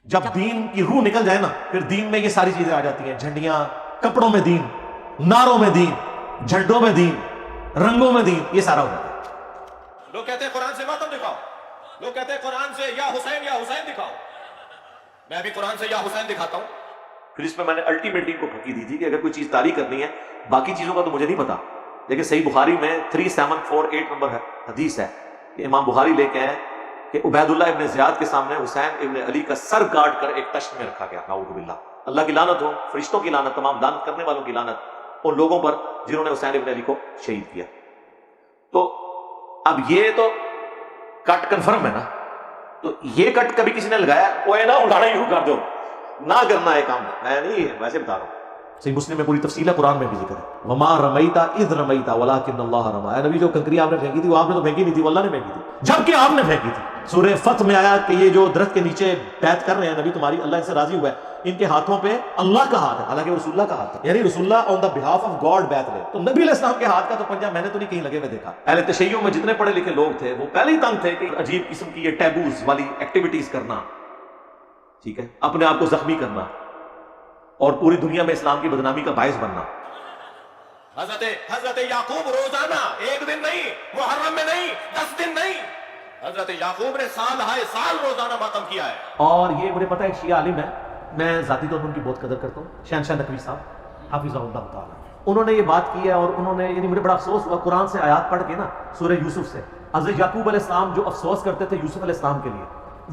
جب دین کی روح نکل جائے نا پھر دین میں یہ ساری چیزیں آ جاتی ہیں، جھنڈیاں، کپڑوں میں دین، نعروں میں دین، جھنڈوں میں دین، رنگوں میں دین، یہ سارا ہو جاتا ہے۔ لوگ کہتے ہیں قرآن سے ماتم دکھاؤ، لوگ کہتے ہیں قرآن سے یا حسین دکھاؤ، میں بھی قرآن سے یا حسین دکھاتا ہوں۔ پھر اس میں نے الٹیمیٹلی کو پھکی دی تھی کہ اگر کوئی چیز طاری کرنی ہے، باقی چیزوں کا تو مجھے نہیں پتا، لیکن صحیح بخاری میں 3748 نمبر حدیث ہے کہ امام بخاری لے کے ہیں کہ عبید اللہ ابن زیاد کے سامنے حسین ابن علی کا سر کاٹ کر ایک تشت میں رکھا گیا، نعوذ باللہ، اللہ کی لعنت ہو، فرشتوں کی لعنت، تمام لعنت کرنے والوں کی لعنت ان لوگوں پر جنہوں نے حسین ابن علی کو شہید کیا۔ تو اب یہ تو کٹ کنفرم ہے نا، تو یہ کٹ کبھی کسی نے لگایا وہ نہ اٹھانا ہی کر دو، نہ کرنا ہے کام، میں نہیں ویسے بتا رہا ہوں۔ صحیح مسلم میں پوری تفصیل ہے، قرآن میں بھی ذکر ہے، وما رمیتا اذ رمیتا ولکن اللہ رمی، اے نبی جو کنکری آپ نے پھینکی تھی وہ آپ نے تو پھینکی نہیں تھی، وہ اللہ نے پھینکی تھی، جبکہ آپ نے پھینکی تھی۔ سورہ فتح میں آیا کہ یہ جو درخت کے نیچے بیعت کر رہے ہیں نبی تمہاری، اللہ ان سے راضی ہوا ہے، ان کے ہاتھوں پہ اللہ کا ہاتھ ہے، حالانکہ وہ رسول اللہ کا ہاتھ ہے، یعنی رسول اللہ آن دا بہاف آف گاڈ بیعت لے، تو نبی علیہ السلام کے ہاتھ کا تو پنجہ میں نے تو نہیں کہیں لگے ہوئے دیکھا۔ اہل تشیع میں جتنے پڑھے لکھے لوگ تھے وہ پہلے ہی تنگ تھے کہ عجیب قسم کی یہ ٹیبوز والی ایکٹیویٹیز کرنا، ٹھیک ہے، اپنے آپ کو زخمی کرنا اور پوری دنیا میں اسلام کی بدنامی کا باعث بننا۔ حضرت یعقوب روزانہ، ایک دن نہیں، محرم میں نہیں، 10 دن نہیں، حضرت یعقوب نے سال ہائے سال روزانہ ماتم کیا ہے۔ اور یہ مجھے پتا ہے ایک شیعہ عالم ہے، میں ذاتی طور پر ان کی بہت قدر کرتا ہوں، شہنشاہ نقوی صاحب حافظہ اللہ تعالیٰ، انہوں نے یہ بات کی ہے اور انہوں نے، یعنی مجھے بڑا افسوس ہوا قرآن سے آیات پڑھ کے نا، سورہ یوسف سے، حضرت یعقوب علیہ السلام جو افسوس کرتے تھے یوسف علیہ السلام کے لیے،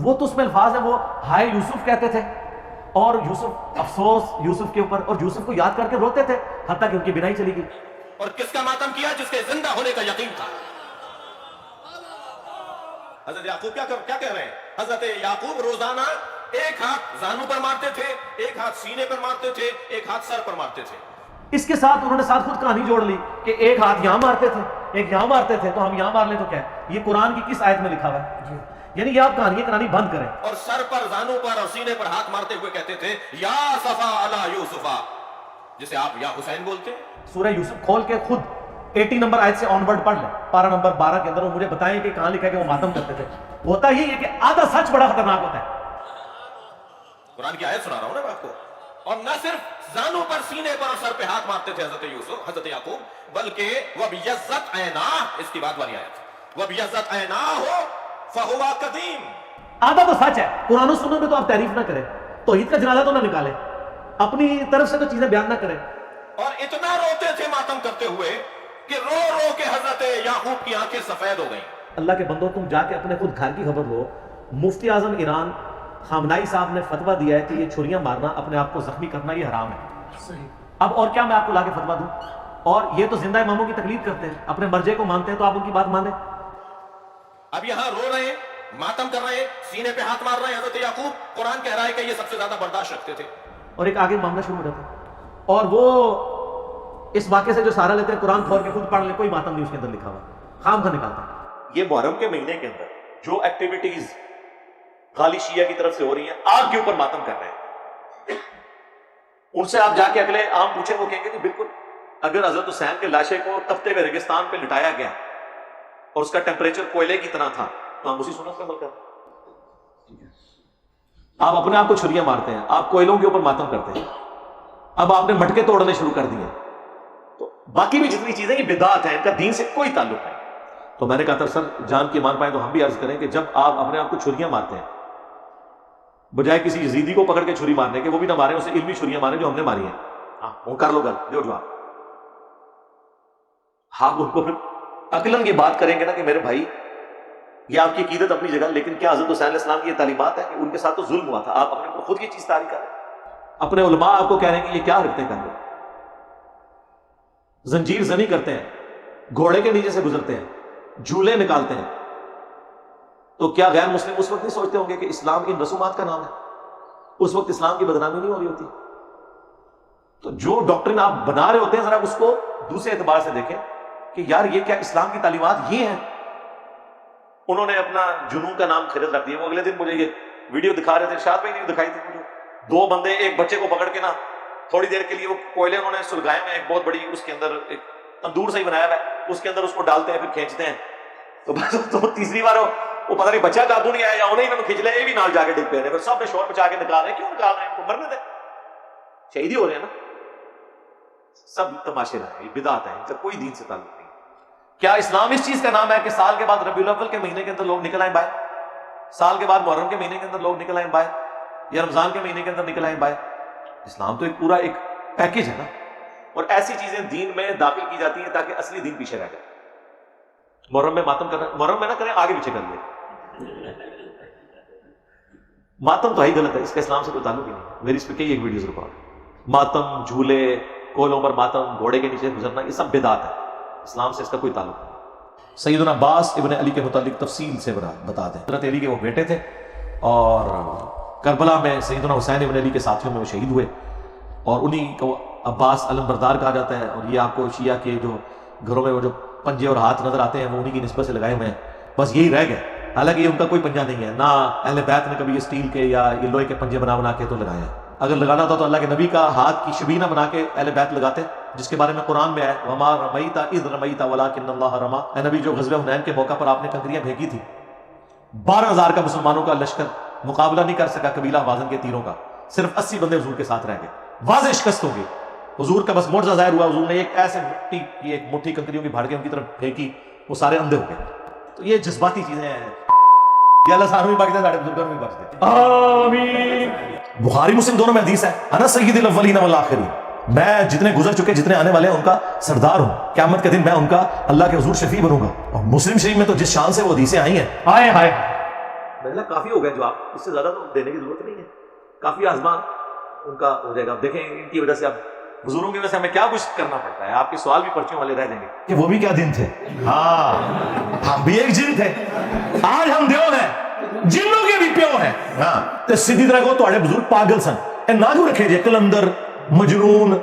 وہ تو اس میں الفاظ ہیں، وہ ہائے یوسف کہتے تھے، اور یوسف افسوس یوسف کے اوپر، اور یوسف کو یاد کر کے روتے تھے، حتیٰ کہ ان کی بینائی چلی گئی۔ اور کس کا ماتم کیا؟ جس کے زندہ ہونے کا یقین تھا۔ حضرت یعقوب کیا کہہ رہے ہیں؟ حضرت یعقوب روزانہ ایک ہاتھ زانو پر مارتے تھے، ایک ہاتھ سینے پر مارتے تھے، ایک ہاتھ سر پر مارتے تھے۔ اس کے ساتھ انہوں نے ساتھ خود کہانی جوڑ لی کہ ایک ہاتھ یہاں مارتے تھے، ایک یہاں مارتے تھے، تو ہم یہاں مار لیں تو کیا ہے؟ یہ قرآن کی کس آیت میں لکھا ہوا ہے؟ یعنی یہ آپ کہانی بند کریں۔ اور سر پر، زانو پر اور سینے پر ہاتھ مارتے ہوئے کہتے تھے یا صفا علی یوسفا، جسے آپ یا حسین بولتے ہیں۔ سورہ یوسف کھول کے خود 80 نمبر آیت سے آن ورڈ پڑھ لیں، پارہ نمبر 12 کے اندر، وہ مجھے بتائیں کہ کہاں لکھا ہے کہ وہ ماتم کرتے تھے۔ ہوتا ہی ہے کہ آدھا سچ بڑا خطرناک ہوتا ہے۔ قرآن کی آیت سنا رہا ہوں نا میں آپ کو۔ اور نہ صرف زانو پر، سینے پر اور سر پہ ہاتھ مارتے تھے حضرت یوسف، حضرت یعقوب، بلکہ وَبِيَضَّتْ عَيْنَاهُ، اس کی بات والی آیت، وَبِيَضَّتْ عَيْنَاهُ فَهُوَ قَدِيمٌ۔ آدھا تو سچ ہے، قرآن و سنت میں تو آپ تعریف نہ کریں، توحید کا جنازہ تو نہ نکالیں، اپنی طرف سے تو چیزیں بیان نہ کریں۔ اور اتنا روتے تھے ماتم کرتے ہوئے کہ رو رو کے حضرت یعقوب کی آنکھیں سفید ہو گئیں۔ اللہ کے بندوں، تم جا کے اپنے خود گھر کی خبر لو، مفتی اعظم ایران خامنائی صاحب نے فتویٰ دیا ہے کہ یہ چھریاں مارنا، اپنے آپ کو زخمی کرنا، یہ حرام ہے۔ اب اور کیا میں آپ کو لا کے فتویٰ دوں؟ اور یہ تو زندہ اماموں کی تقلید کرتے ہیں، اپنے مرجے کو مانتے ہیں، تو آپ ان کی بات مانیں۔ اب یہاں رو رہے ہیں، ماتم کر رہے ہیں، سینے پہ ہاتھ مار رہے ہیں حضرت یعقوب، قرآن کہہ رہا ہے کہ یہ سب سے زیادہ برداشت رکھتے تھے۔ اور ایک آگے معاملہ شروع ہو جاتا ہے، اور وہ اس واقعے سے جو سہارا لیتے ہیں، قرآن کھول کے خود پڑھ لیں، کوئی ماتم نہیں اس کے اندر لکھا ہوا، خام خواہ نکالتا ہے۔ یہ محرم کے مہینے کے اندر جو ایکٹیویٹیز خالی شیعہ کی طرف سے ہو رہی ہیں، آگ کے اوپر ماتم کر رہے ہیں، ان سے آپ جا کے اگلے عام پوچھیں، وہ کہیں گے کہ بالکل اگر حضرت حسین کے لاشے کو تپتے ہوئے ریگستان پہ لٹایا گیا اور اس کا ٹیمپریچر کوئلے کی طرح تھا تو ہم اسی سنت پر عمل کرتے ہیں۔ آپ اپنے آپ کو چھریاں مارتے ہیں، آپ کوئلوں کے اوپر ماتم کرتے ہیں، اب آپ نے مٹکے توڑنے شروع کر دیے، تو باقی بھی جتنی چیزیں یہ بدعت ہیں، ان کا دین سے کوئی تعلق نہیں۔ تو میں نے کہا تھا سر جان کی مان پائیں تو ہم بھی عرض کریں کہ جب آپ اپنے آپ کو چھریاں مارتے ہیں، بجائے کسی یزیدی کو پکڑ کے چھری مارنے کے، وہ بھی نہ مارے، اسے علمی چھریاں مارے جو ہم نے ماری ہیں، ہاں وہ کر لو گل جو جواب، ہاں ان کو پھر عقلاً یہ بات کریں گے نا کہ میرے بھائی یہ آپ کی عقیدت اپنی جگہ، لیکن کیا حضرت حسین علیہ السلام کی یہ تعلیمات ہے کہ ان کے ساتھ تو ظلم ہوا تھا، آپ اپنے خود کی چیز طاری کر رہے ہیں، اپنے علماء آپ کو کہہ رہے ہیں کہ یہ کیا حرکتیں کر رہے ہیں، زنجیر زنی کرتے ہیں، گھوڑے کے نیچے سے گزرتے ہیں، جھولے نکالتے ہیں، تو کیا غیر مسلم اس وقت نہیں سوچتے ہوں گے کہ اسلام ان رسومات کا نام ہے؟ اس وقت اسلام کی بدنامی نہیں ہو رہی ہوتی؟ تو جو ڈاکٹرن آپ بنا رہے ہوتے ہیں ذرا اس کو دوسرے اعتبار سے دیکھیں کہ یار یہ کیا اسلام کی تعلیمات یہ ہیں؟ انہوں نے اپنا جنون کا نام خرد رکھ دیا۔ وہ اگلے دن مجھے یہ ویڈیو دکھا رہے تھے، شاید بھائی نہیں دکھائی تھی مجھے، دو بندے ایک بچے کو پکڑ کے نا تھوڑی دیر کے لیے وہ کوئلے انہوں نے سلگائے میں، ایک بہت بڑی اس کے اندر ایک تندور سے ہی بنایا ہوا ہے، اس کے اندر اس کو ڈالتے ہیں، پھر کھینچتے ہیں، تو بس تو تیسری بار وہ پتہ نہیں بچہ قابو نہیں آیا یا انہیں انہوں کھچ لے, یہ بھی نال جا کے ڈگ پہ رہے, سب نے شور مچا کے نکال رہے ہیں. کیوں نکال رہے ہیں؟ ان کو مرنے دیں, شہید ہی ہو رہے ہیں نا. سب تماشے رہے, یہ بدعت ہے, ان کا کوئی دین سے تعلق نہیں. کیا اسلام اس چیز کا نام ہے کہ سال کے بعد ربیع الاول کے مہینے کے اندر لوگ نکل آئیں باہر, سال کے بعد محرم کے مہینے کے اندر لوگ نکل آئیں باہر, یا رمضان کے مہینے کے اندر نکل آئیں باہر؟ اسلام تو ایک پورا ایک پیکج ہے نا, اور ایسی چیزیں دین میں داخل کی جاتی ہیں تاکہ اصلی دین پیچھے رہ جائے. محرم میں ماتم کرنا, محرم میں نہ کریں, آگے پیچھے کر لیں. ماتم تو ہی غلط ہے, اس کا اسلام سے کوئی تعلق ہی نہیں. میری اس پہ کئی ایک ویڈیوز ریکارڈ, ماتم, جھولے, کولوں پر ماتم, گھوڑے کے نیچے گزرنا, یہ سب بدعت ہے, اسلام سے اس کا کوئی تعلق نہیں. سیدنا عباس ابن علی کے متعلق تفصیل سے بتا دیں. حضرت علی کے وہ بیٹے تھے, اور کربلا میں سیدنا حسین ابن علی کے ساتھیوں میں وہ شہید ہوئے, اور انہی کو عباس علم بردار کہا جاتا ہے. اور یہ آپ کو شیعہ کے جو گھروں میں وہ جو پنجے اور ہاتھ نظر آتے ہیں وہ انہی کی نسبت سے لگائے ہوئے ہیں, بس یہی رہ گئے. حالانکہ یہ ان کا کوئی پنجہ نہیں ہے, نہ اہل بیت نے کبھی یہ اسٹیل کے یا یہ لوہے کے پنجے بنا کے تو لگائے ہیں. اگر لگانا تھا تو اللہ کے نبی کا ہاتھ کی شبینہ بنا کے اہل بیت لگاتے, جس کے بارے میں قرآن میں ہے وما رمیت اذ رمیت ولکن اللہ رمی. اے نبی, جو غزوہ حنین کے موقع پر آپ نے کنکریاں پھینکی تھی, 12,000 کا مسلمانوں کا لشکر مقابلہ نہیں کر سکا قبیلہ ہوازن کے تیروں کا, صرف 80 بندے حضور کے ساتھ رہ گئے. واضح شکست ہو گئی, حضور کا بس معجزہ ظاہر ہوا, حضور نے ایک ایسے مٹی کی ایک مٹھی کنکریوں کی بھاڑ کے ان کی طرف پھینکی, وہ سارے اندھے ہو گئے. تو یہ جذباتی چیزیں ہیں, یا اللہ سانوں بھی بخش دے, سارے بزرگوں بھی بخش دے, آمین. بخاری مسلم دونوں میں حدیث ہے, انا سید الاولین والآخرین, میں جتنے گزر چکے جتنے آنے والے ہیں ان کا سردار ہوں, قیامت کے دن میں ان کا اللہ کے حضور شفیع بنوں گا. اور مسلم شریف میں تو جس شان سے وہ حدیثیں آئی ہیں, آئے ہائے کافی ہو گئے جواب, اس سے زیادہ تو دینے کی ضرورت نہیں ہے. کافی آزمان ان کا ہو جائے گا. دیکھیں ان کی وجہ سے اب بزرگوں کی وجہ سے ہمیں کیا کچھ کرنا پڑتا ہے. آپ کے سوال بھی پرچیوں والے رہ جائیں گے کہ وہ بھی کیا دن تھے. ہاں, ہم بھی ایک جن تھے, آج ہم دیو ہیں, جنوں کے بھی پیو ہیں. ہاں, تو سیدھی طرح کو تھوڑے بزرگ پاگل سن, اے نہ کیوں رکھے جے کلندر, مجنون,